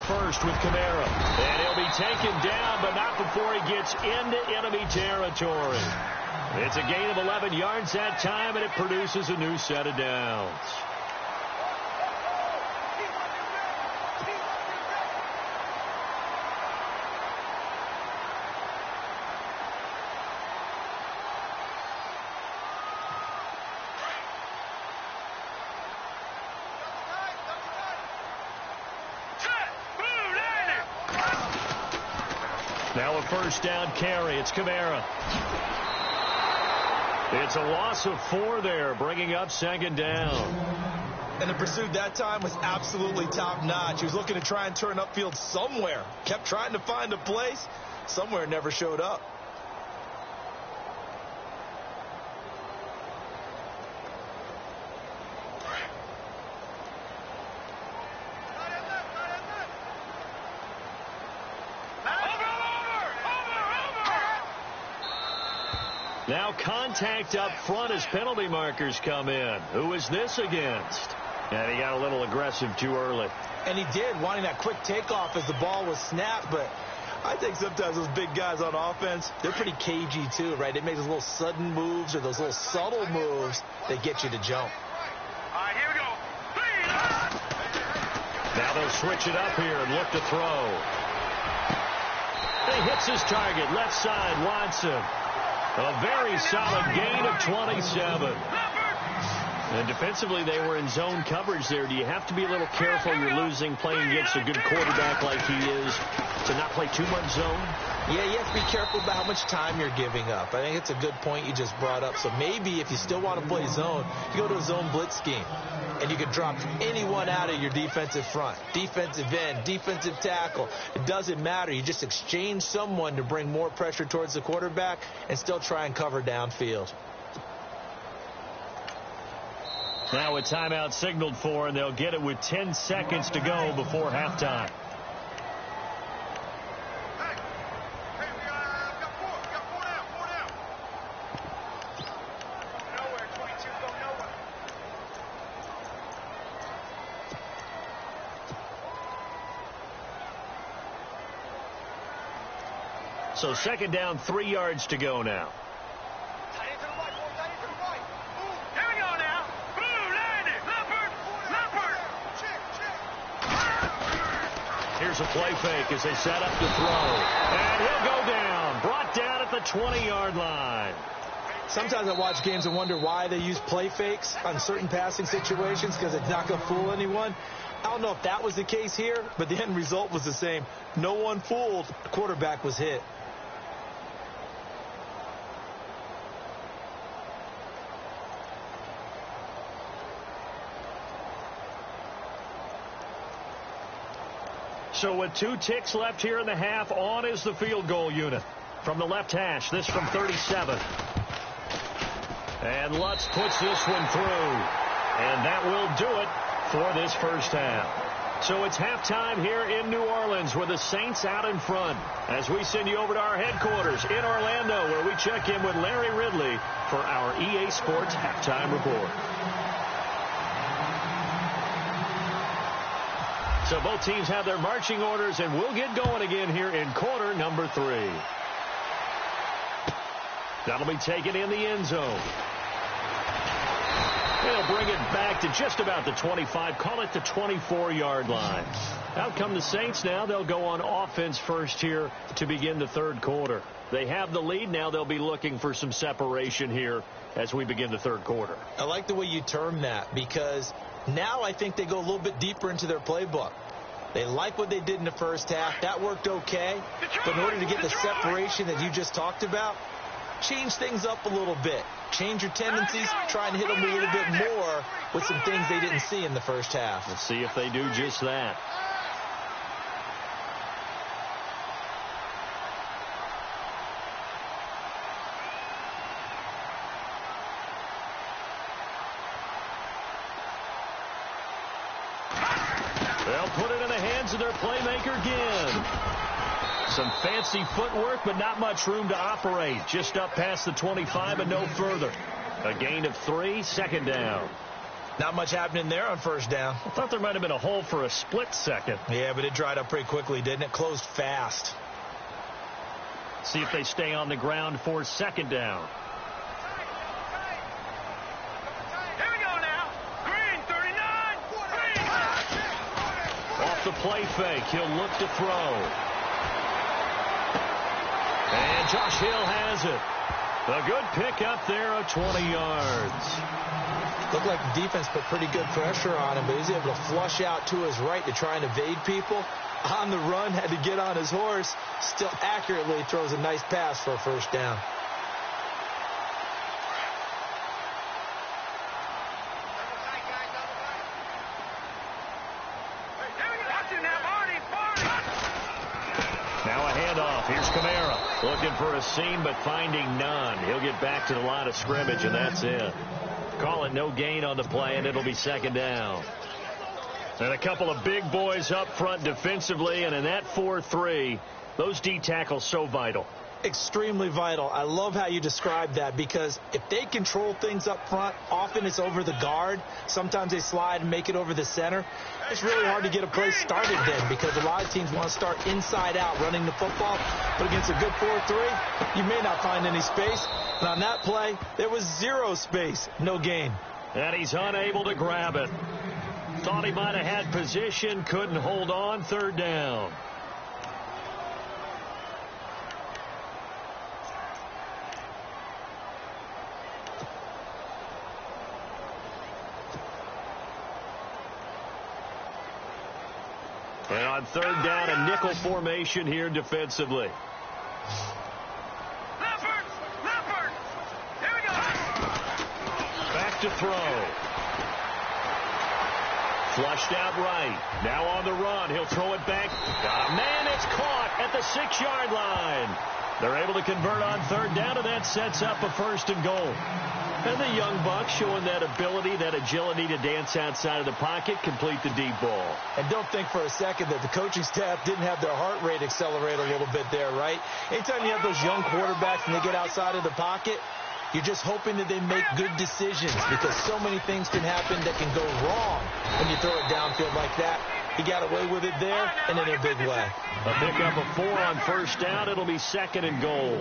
first with Kamara. And he'll be taken down, but not before he gets into enemy territory. It's a gain of 11 yards that time, and it produces a new set of downs. Now a first down carry. It's Kamara. It's a loss of 4 there, bringing up second down. And the pursuit that time was absolutely top-notch. He was looking to try and turn upfield somewhere. Kept trying to find a place. Somewhere never showed up. Now contact up front as penalty markers come in. Who is this against? And he got a little aggressive too early. And he did, wanting that quick takeoff as the ball was snapped. But I think sometimes those big guys on offense, they're pretty cagey too, right? They make those little sudden moves or those little subtle moves that get you to jump. All right, here we go. Now they'll switch it up here and look to throw. He hits his target, left side, Watson. A very solid gain of 27. And defensively, they were in zone coverage there. Do you have to be a little careful? You're losing playing against a good quarterback like he is to not play too much zone? Yeah, you have to be careful about how much time you're giving up. I think it's a good point you just brought up. So maybe if you still want to play zone, you go to a zone blitz scheme. And you can drop anyone out of your defensive front. Defensive end, defensive tackle. It doesn't matter. You just exchange someone to bring more pressure towards the quarterback and still try and cover downfield. Now a timeout signaled for, and they'll get it with 10 seconds to go before halftime. So second down, 3 yards to go now. Here we go now. Boom, landed. Leopard. Here's a play fake as they set up to throw. And he'll go down. Brought down at the 20-yard line. Sometimes I watch games and wonder why they use play fakes on certain passing situations because it's not going to fool anyone. I don't know if that was the case here, but the end result was the same. No one fooled. The quarterback was hit. So with 2 ticks left here in the half, on is the field goal unit. From the left hash, this from 37. And Lutz puts this one through. And that will do it for this first half. So it's halftime here in New Orleans with the Saints out in front. As we send you over to our headquarters in Orlando, where we check in with Larry Ridley for our EA Sports Halftime Report. So both teams have their marching orders, and we'll get going again here in quarter number 3. That'll be taken in the end zone. They'll bring it back to just about the 25, call it the 24-yard line. Out come the Saints now. They'll go on offense first here to begin the third quarter. They have the lead. Now they'll be looking for some separation here as we begin the third quarter. I like the way you term that because now I think they go a little bit deeper into their playbook. They like what they did in the first half. That worked okay. But in order to get the separation that you just talked about, change things up a little bit. Change your tendencies. Try and hit them a little bit more with some things they didn't see in the first half. Let's see if they do just that. They'll put it in the hands of their playmaker again. Some fancy footwork, but not much room to operate. Just up past the 25 and no further. A gain of 3, second down. Not much happening there on first down. I thought there might have been a hole for a split second. Yeah, but it dried up pretty quickly, didn't it? Closed fast. See if they stay on the ground for second down. Here we go now. Green, 39. Green. Off the play fake, he'll look to throw. And Josh Hill has it. A good pickup there of 20 yards. Looked like the defense put pretty good pressure on him, but he was able to flush out to his right to try and evade people. On the run, had to get on his horse. Still accurately throws a nice pass for a first down. Now a handoff. Here's Kamara. Looking for a seam, but finding none. He'll get back to the line of scrimmage, and that's it. Call it no gain on the play, and it'll be second down. And a couple of big boys up front defensively, and in that 4-3, those D tackles so vital. Extremely vital. I love how you describe that, because if they control things up front, often it's over the guard. Sometimes they slide and make it over the center. It's really hard to get a play started then, because a lot of teams want to start inside out running the football. But against a good 4-3, you may not find any space. And on that play, there was zero space. No gain. And he's unable to grab it. Thought he might have had position, couldn't hold on. Third down. And on third down, a nickel formation here defensively. Leopard. Here we go. Back to throw. Flushed out right. Now on the run. He'll throw it back. Got a man. It's caught at the 6-yard line. They're able to convert on third down, and that sets up a first and goal. And the young buck showing that ability, that agility to dance outside of the pocket, complete the deep ball. And don't think for a second that the coaching staff didn't have their heart rate accelerate a little bit there, right? Anytime you have those young quarterbacks and they get outside of the pocket, you're just hoping that they make good decisions, because so many things can happen that can go wrong when you throw it downfield like that. He got away with it there, and in a big way. A pickup of 4 on first down. It'll be second and goal.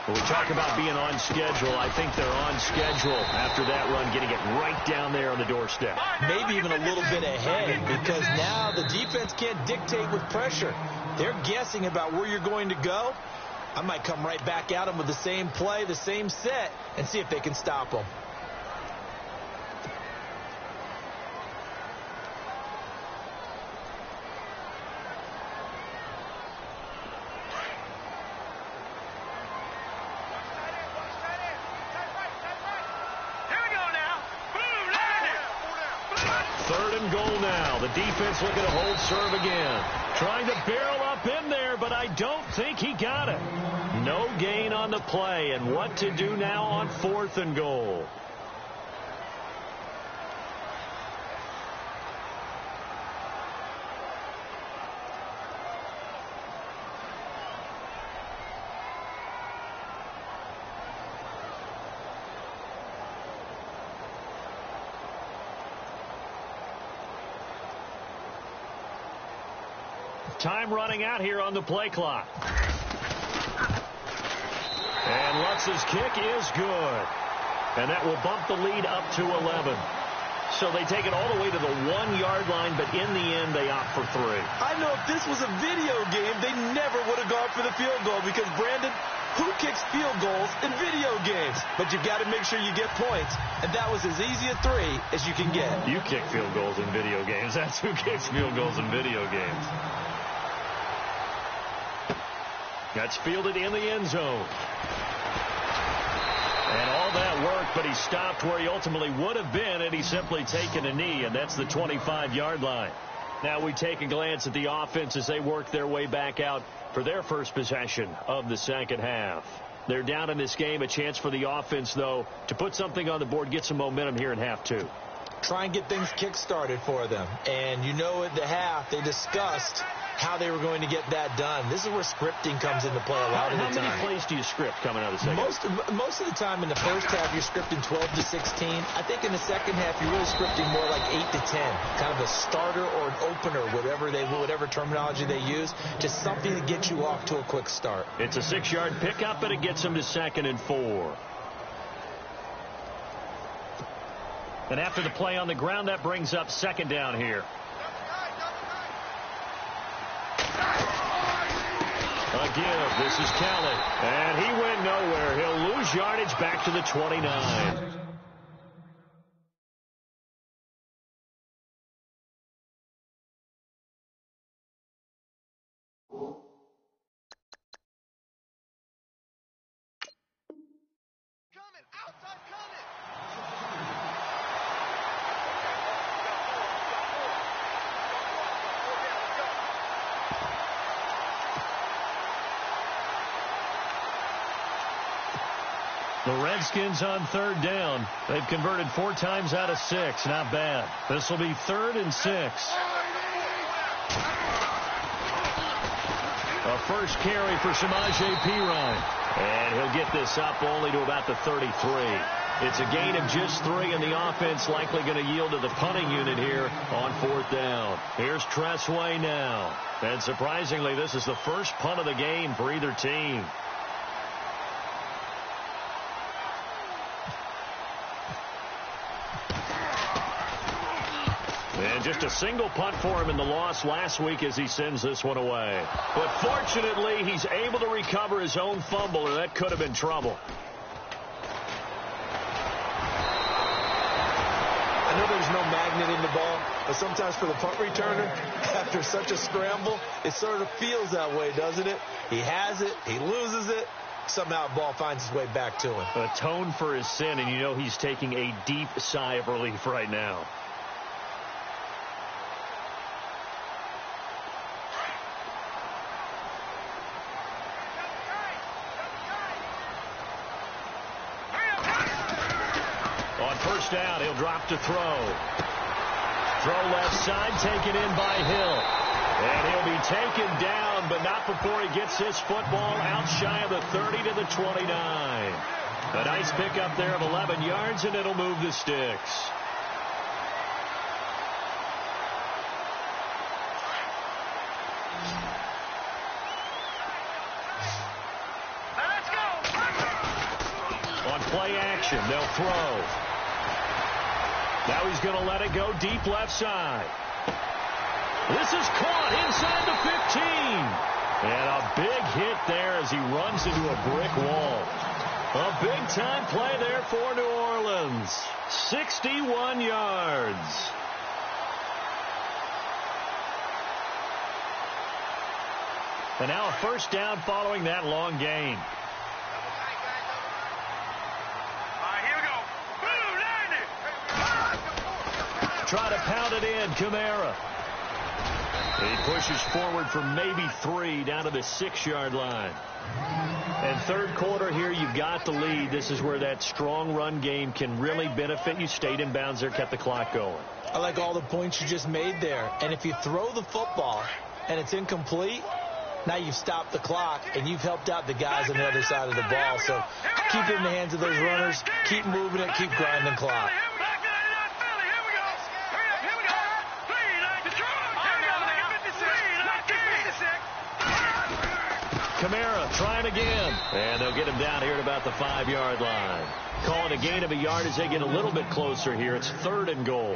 When we talk about being on schedule, I think they're on schedule after that run, getting it right down there on the doorstep. Maybe even a little bit ahead, because now the defense can't dictate with pressure. They're guessing about where you're going to go. I might come right back at them with the same play, the same set, and see if they can stop them. Third and goal now. The defense looking to hold serve again. Trying to barrel up in there, but I don't think he got it. No gain on the play, and what to do now on fourth and goal. Time running out here on the play clock. And Lutz's kick is good. And that will bump the lead up to 11. So they take it all the way to the 1-yard line, but in the end, they opt for 3. I know if this was a video game, they never would have gone for the field goal, because, Brandon, who kicks field goals in video games? But you've got to make sure you get points, and that was as easy a 3 as you can get. You kick field goals in video games. That's who kicks field goals in video games. That's fielded in the end zone. And all that work, but he stopped where he ultimately would have been, and he's simply taken a knee, and that's the 25-yard line. Now we take a glance at the offense as they work their way back out for their first possession of the second half. They're down in this game. A chance for the offense, though, to put something on the board, get some momentum here in half 2. try and get things kick-started for them. And you know at the half, they discussed how they were going to get that done. This is where scripting comes into play a lot of the time. How many plays do you script coming out of the second? Most of the time in the first half, you're scripting 12 to 16. I think in the second half, you're really scripting more like 8 to 10, kind of a starter or an opener, whatever terminology they use, just something to get you off to a quick start. It's a 6-yard pickup, and it gets them to 2nd and 4. And after the play on the ground, that brings up 2nd down here. A give. This is Kelly. And he went nowhere. He'll lose yardage back to the 29. The Redskins on 3rd down. They've converted 4 times out of 6. Not bad. This will be 3rd and 6. A first carry for Samaje Perine. And he'll get this up only to about the 33. It's a gain of just 3, and the offense likely going to yield to the punting unit here on 4th down. Here's Tressway now. And surprisingly, this is the first punt of the game for either team. And just a single punt for him in the loss last week as he sends this one away. But fortunately, he's able to recover his own fumble, or that could have been trouble. I know there's no magnet in the ball, but sometimes for the punt returner, after such a scramble, it sort of feels that way, doesn't it? He has it, he loses it, somehow the ball finds its way back to him. Atone for his sin, and you know he's taking a deep sigh of relief right now. Down, he'll drop to throw. Throw left side, taken in by Hill. And he'll be taken down, but not before he gets his football out shy of the 30 to the 29. A nice pickup there of 11 yards, and it'll move the sticks. Let's go. On play action, they'll throw. Now he's going to let it go deep left side. This is caught inside the 15. And a big hit there as he runs into a brick wall. A big-time play there for New Orleans. 61 yards. And now a first down following that long gain. Try to pound it in, Kamara. He pushes forward for maybe 3 down to the 6-yard line. And 3rd quarter here, you've got the lead. This is where that strong run game can really benefit you. Stayed in bounds there, kept the clock going. I like all the points you just made there. And if you throw the football and it's incomplete, now you've stopped the clock and you've helped out the guys on the other side of the ball. So keep it in the hands of those runners. Keep moving it. Keep grinding clock. Kamara trying again. And they'll get him down here at about the 5-yard line. Calling a gain of a yard as they get a little bit closer here. It's 3rd and goal.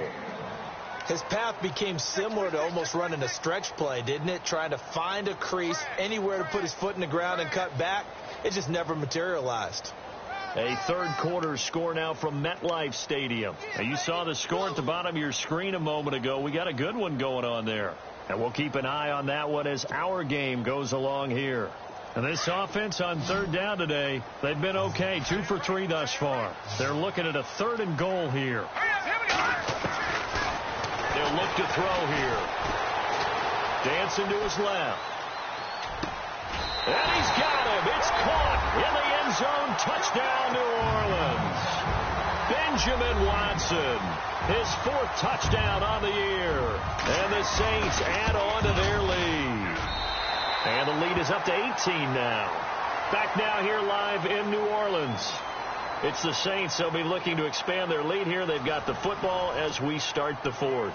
His path became similar to almost running a stretch play, didn't it? Trying to find a crease, anywhere to put his foot in the ground and cut back. It just never materialized. A 3rd quarter score now from MetLife Stadium. Now you saw the score at the bottom of your screen a moment ago. We got a good one going on there. And we'll keep an eye on that one as our game goes along here. And this offense on 3rd down today, they've been okay. 2 for 3 thus far. They're looking at a 3rd and goal here. They'll look to throw here. Dancing to his left. And he's got him. It's caught in the end zone. Touchdown, New Orleans. Benjamin Watson, his 4th touchdown on the year. And the Saints add on to their lead. And the lead is up to 18 now. Back now here live in New Orleans. It's the Saints. They'll be looking to expand their lead here. They've got the football as we start the 4th.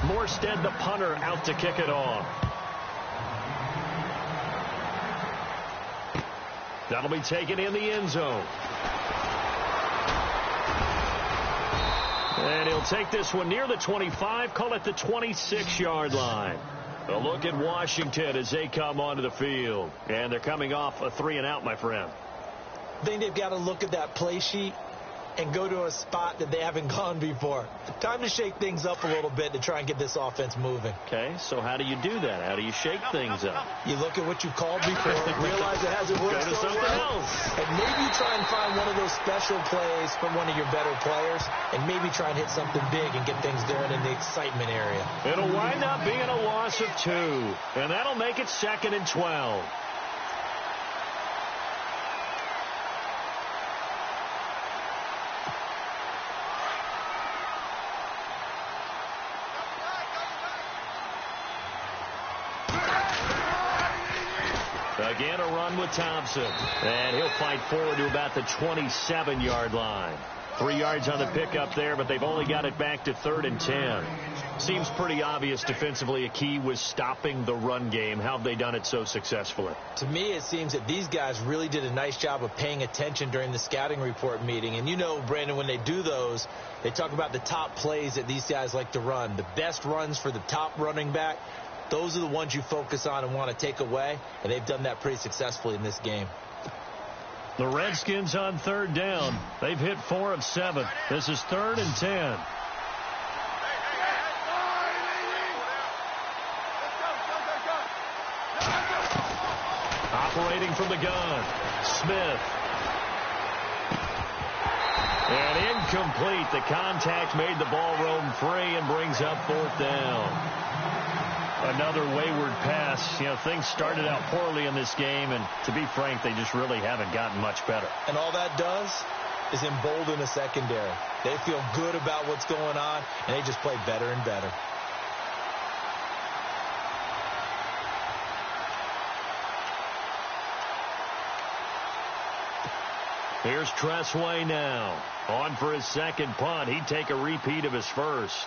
Morstead, the punter, out to kick it off. That'll be taken in the end zone. And he'll take this one near the 25, call it the 26-yard line. A look at Washington as they come onto the field. And they're coming off a 3-and-out, my friend. I think they've got to look at that play sheet and go to a spot that they haven't gone before. Time to shake things up a little bit to try and get this offense moving. Okay, so how do you do that? How do you shake things up? You look at what you called before, realize it hasn't worked Go to something else. And maybe try and find one of those special plays from one of your better players, and maybe try and hit something big and get things going in the excitement area. It'll wind up being a loss of 2, and that'll make it 2nd and 12. Again, a run with Thompson. And he'll fight forward to about the 27-yard line. 3 yards on the pickup there, but they've only got it back to 3rd and 10. Seems pretty obvious defensively a key was stopping the run game. How have they done it so successfully? To me, it seems that these guys really did a nice job of paying attention during the scouting report meeting. And you know, Brandon, when they do those, they talk about the top plays that these guys like to run. The best runs for the top running back. Those are the ones you focus on and want to take away, and they've done that pretty successfully in this game. The Redskins on 3rd down. They've hit 4 of 7. This is 3rd and 10. Operating from the gun, Smith. And incomplete. The contact made the ball roam free and brings up 4th down. Another wayward pass. You know, things started out poorly in this game, and to be frank, they just really haven't gotten much better. And all that does is embolden the secondary. They feel good about what's going on, and they just play better and better. Here's Tressway now. On for his 2nd punt. He'd take a repeat of his 1st.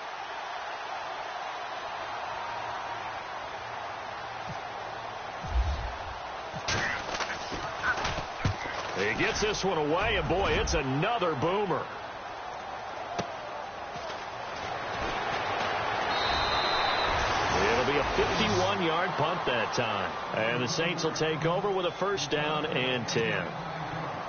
He gets this one away, and boy, it's another boomer. It'll be a 51-yard punt that time. And the Saints will take over with a 1st down and 10.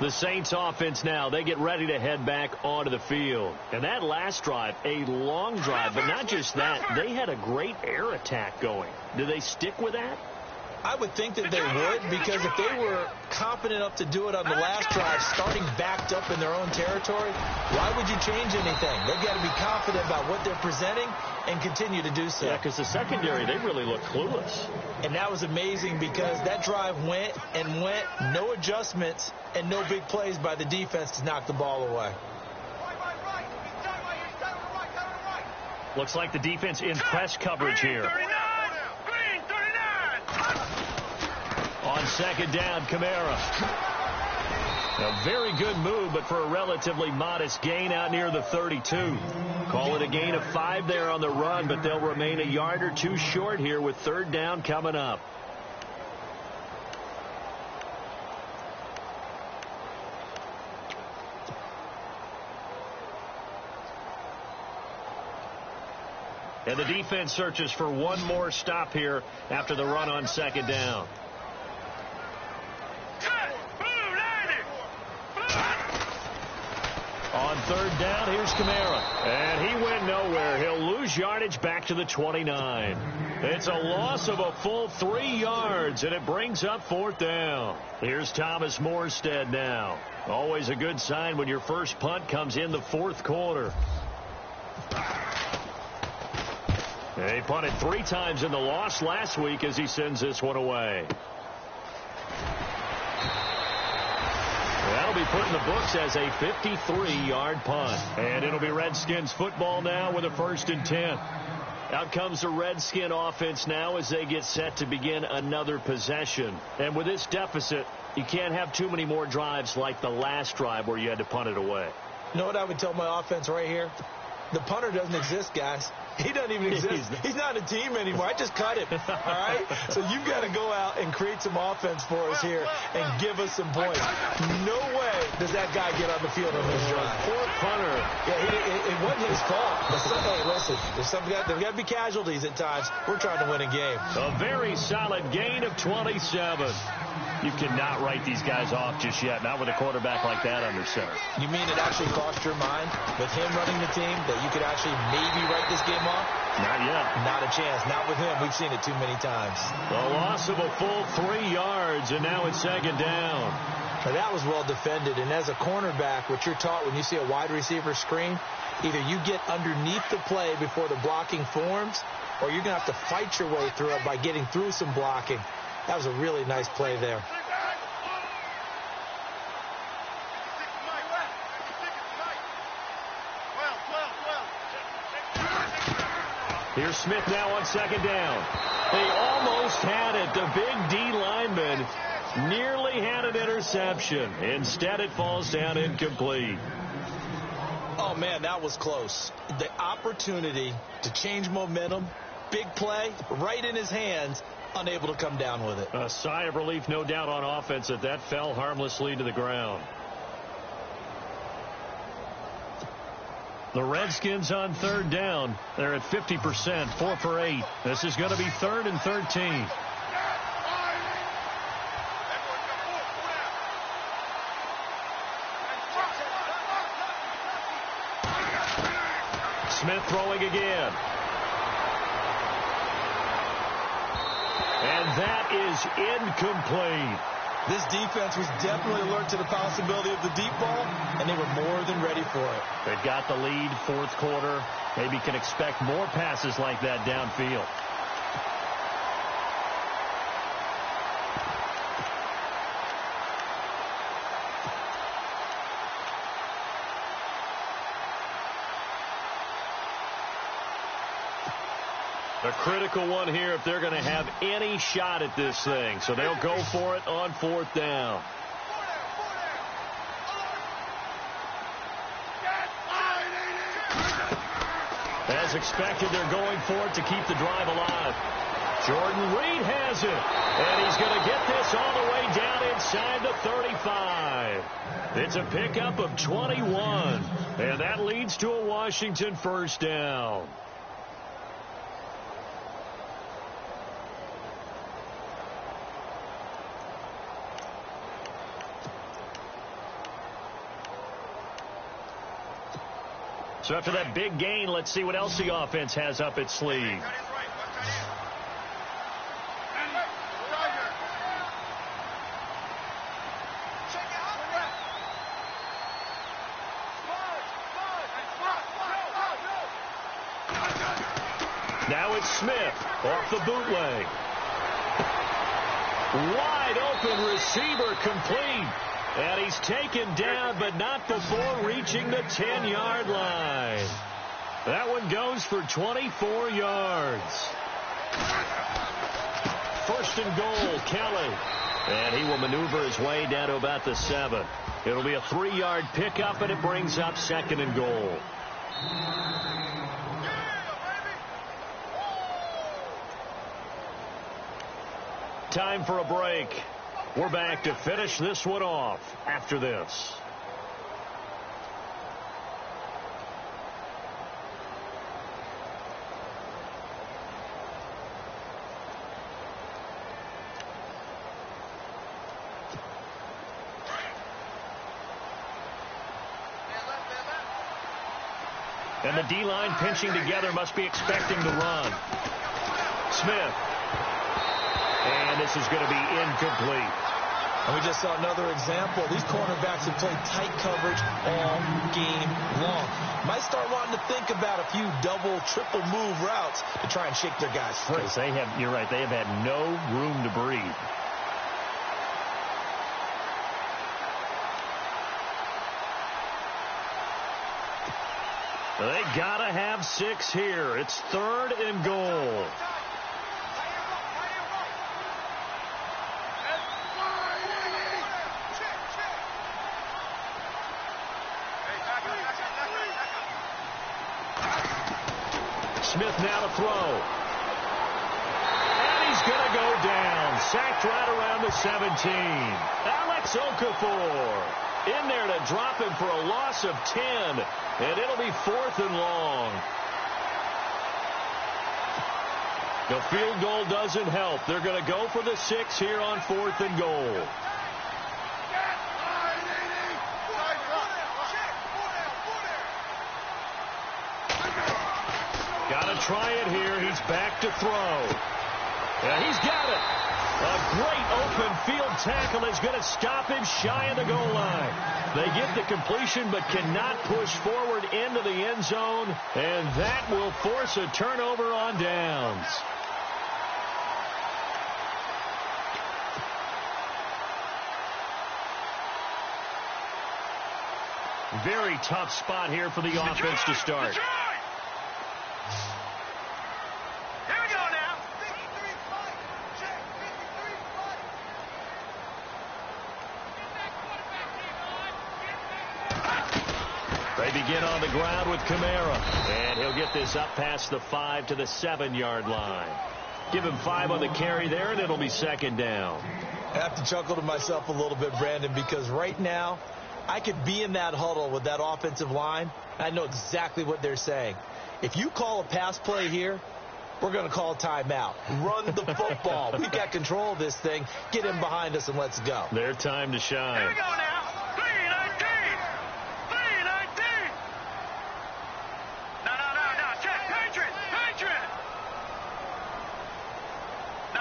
The Saints offense now, they get ready to head back onto the field. And that last drive, a long drive, but not just that, they had a great air attack going. Do they stick with that? I would think that they would, because if they were confident enough to do it on the last drive, starting backed up in their own territory, why would you change anything? They've got to be confident about what they're presenting and continue to do so. Yeah, because the secondary, they really look clueless. And that was amazing because that drive went and went, no adjustments and no big plays by the defense to knock the ball away. Looks like the defense in press coverage here. On 2nd down, Kamara. A very good move, but for a relatively modest gain out near the 32. Call it a gain of 5 there on the run, but they'll remain a yard or 2 short here with 3rd down coming up. And the defense searches for one more stop here after the run on 2nd down. On 3rd down, here's Kamara. And he went nowhere. He'll lose yardage back to the 29. It's a loss of a full 3 yards, and it brings up 4th down. Here's Thomas Morstead now. Always a good sign when your first punt comes in the 4th quarter. He punted 3 times in the loss last week as he sends this one away. That'll be put in the books as a 53-yard punt. And it'll be Redskins football now with a 1st and 10. Out comes the Redskin offense now as they get set to begin another possession. And with this deficit, you can't have too many more drives like the last drive where you had to punt it away. You know what I would tell my offense right here? The punter doesn't exist, guys. He doesn't even exist. He's not a team anymore. I just cut him, all right? So you've got to go out and create some offense for us here and give us some points. No way does that guy get on the field on this drive. Poor punter. Yeah, it wasn't his fault. Hey, listen, there's got to be casualties at times. We're trying to win a game. A very solid gain of 27. You cannot write these guys off just yet, not with a quarterback like that under center. You mean it actually crossed your mind with him running the team that you could actually maybe write this game off? Not yet. Not a chance. Not with him. We've seen it too many times. A loss of a full 3 yards, and now it's 2nd down. Now, that was well defended, and as a cornerback, what you're taught when you see a wide receiver screen, either you get underneath the play before the blocking forms, or you're going to have to fight your way through it by getting through some blocking. That was a really nice play there. Here's Smith now on 2nd down. They almost had it. The big D lineman nearly had an interception. Instead, it falls down incomplete. Oh, man, that was close. The opportunity to change momentum, big play, right in his hands, unable to come down with it. A sigh of relief, no doubt, on offense that fell harmlessly to the ground. The Redskins on 3rd down. They're at 50%, 4 for 8. This is going to be 3rd and 13. Smith throwing again. And that is incomplete. This defense was definitely alert to the possibility of the deep ball, and they were more than ready for it. They've got the lead, 4th quarter. Maybe can expect more passes like that downfield. A critical one here if they're going to have any shot at this thing. So they'll go for it on 4th down. As expected, they're going for it to keep the drive alive. Jordan Reed has it. And he's going to get this all the way down inside the 35. It's a pickup of 21. And that leads to a Washington 1st down. So after that big gain, let's see what else the offense has up its sleeve. Now it's Smith off the bootleg. Wide open receiver complete. And he's taken down, but not before reaching the 10-yard line. That one goes for 24 yards. 1st and goal, Kelly. And he will maneuver his way down to about the 7. It'll be a 3-yard pickup, and it brings up 2nd and goal. Time for a break. We're back to finish this one off after this. And the D-line pinching together, must be expecting the run. Smith. And this is going to be incomplete. And we just saw another example. These cornerbacks have played tight coverage all game long. Might start wanting to think about a few double, triple move routes to try and shake their guys free. You're right, they have had no room to breathe. They got to have 6 here. It's 3rd and goal. Smith now to throw. And he's going to go down. Sacked right around the 17. Alex Okafor in there to drop him for a loss of 10. And it'll be 4th and long. The field goal doesn't help. They're going to go for the 6 here on 4th and goal. Got to try it here. He's back to throw. And he's got it. A great open field tackle is going to stop him shy of the goal line. They get the completion but cannot push forward into the end zone, and that will force a turnover on downs. Very tough spot here for the offense to start. They begin on the ground with Kamara, and he'll get this up past the 5 to the 7-yard line. Give him 5 on the carry there, and it'll be 2nd down. I have to chuckle to myself a little bit, Brandon, because right now I could be in that huddle with that offensive line. I know exactly what they're saying. If you call a pass play here, we're going to call a timeout. Run the football. We've got control of this thing. Get him behind us and let's go. Their time to shine. Here we go now. 319. 319. No. Check. Patriot. No.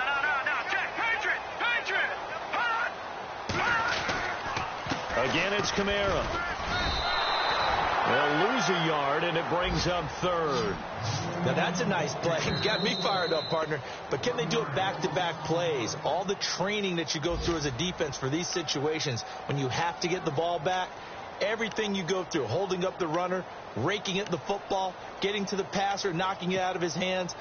Check. Patriot. Hot. Again, it's Kamara. They'll lose a yard, and it brings up 3rd. Now, that's a nice play. Got me fired up, partner. But can they do it back-to-back plays? All the training that you go through as a defense for these situations, when you have to get the ball back, everything you go through, holding up the runner, raking at the football, getting to the passer, knocking it out of his hands,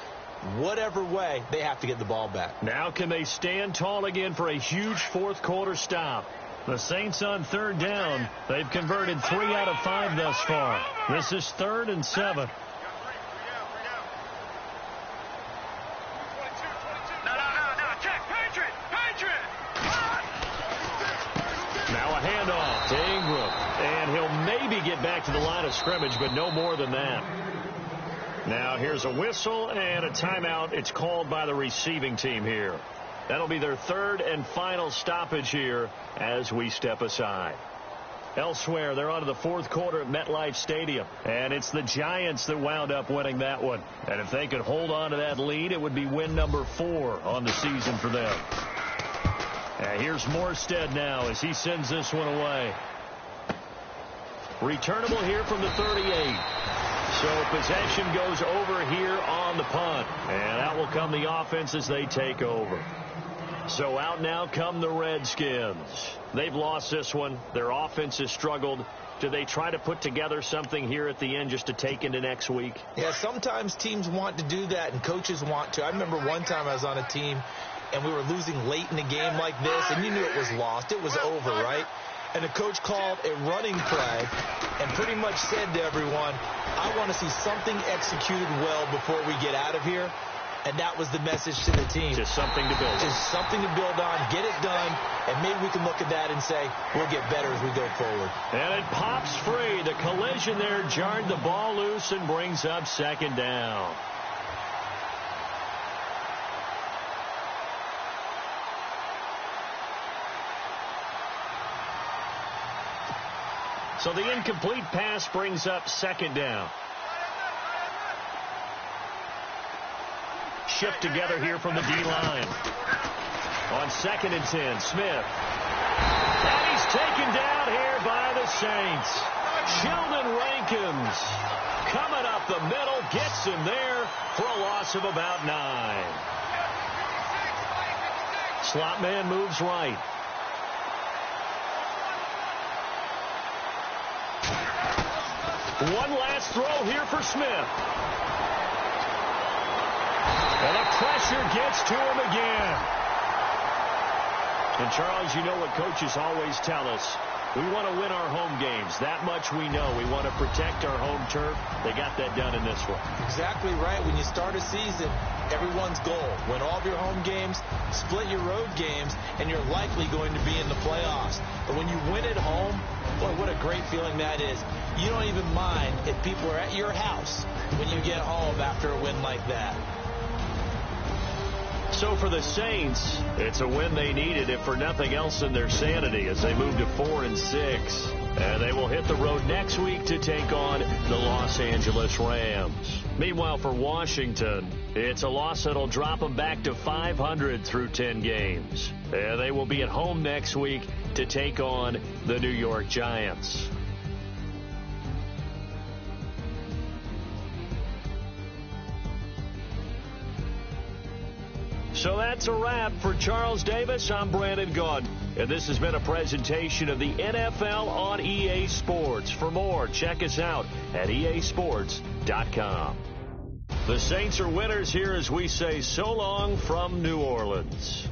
whatever way, they have to get the ball back. Now can they stand tall again for a huge 4th quarter stop? The Saints on 3rd down. They've converted 3 out of 5 thus far. This is 3rd and 7. Check. Patriot. Now a handoff to Ingram. And he'll maybe get back to the line of scrimmage, but no more than that. Now here's a whistle and a timeout. It's called by the receiving team here. That'll be their 3rd and final stoppage here as we step aside. Elsewhere, they're on to the 4th quarter at MetLife Stadium. And it's the Giants that wound up winning that one. And if they could hold on to that lead, it would be win number 4 on the season for them. And here's Morstead now as he sends this one away. Returnable here from the 38. So possession goes over here on the punt. And out will come the offense as they take over. So out now come the Redskins. They've lost this one. Their offense has struggled. Do they try to put together something here at the end just to take into next week? Yeah, sometimes teams want to do that and coaches want to. I remember one time I was on a team and we were losing late in a game like this, and you knew it was lost. It was over, right? And the coach called a running play and pretty much said to everyone, I want to see something executed well before we get out of here. And that was the message to the team. Just something to build on. Just something to build on, get it done, and maybe we can look at that and say, we'll get better as we go forward. And it pops free. The collision there jarred the ball loose and brings up 2nd down. So the incomplete pass brings up 2nd down. Shift together here from the D-line. On 2nd and 10, Smith. And he's taken down here by the Saints. Sheldon Rankins coming up the middle, gets him there for a loss of about 9. Slot man moves right. One last throw here for Smith. And the pressure gets to him again. And, Charles, you know what coaches always tell us. We want to win our home games. That much we know. We want to protect our home turf. They got that done in this one. Exactly right. When you start a season, everyone's goal: win all of your home games, split your road games, and you're likely going to be in the playoffs. But when you win at home, boy, what a great feeling that is. You don't even mind if people are at your house when you get home after a win like that. So for the Saints, it's a win they needed, if for nothing else in their sanity, as they move to 4-6. And they will hit the road next week to take on the Los Angeles Rams. Meanwhile, for Washington, it's a loss that'll drop them back to 500 through 10 games. And they will be at home next week to take on the New York Giants. So that's a wrap. For Charles Davis, I'm Brandon Gaudin. And this has been a presentation of the NFL on EA Sports. For more, check us out at easports.com. The Saints are winners here as we say so long from New Orleans.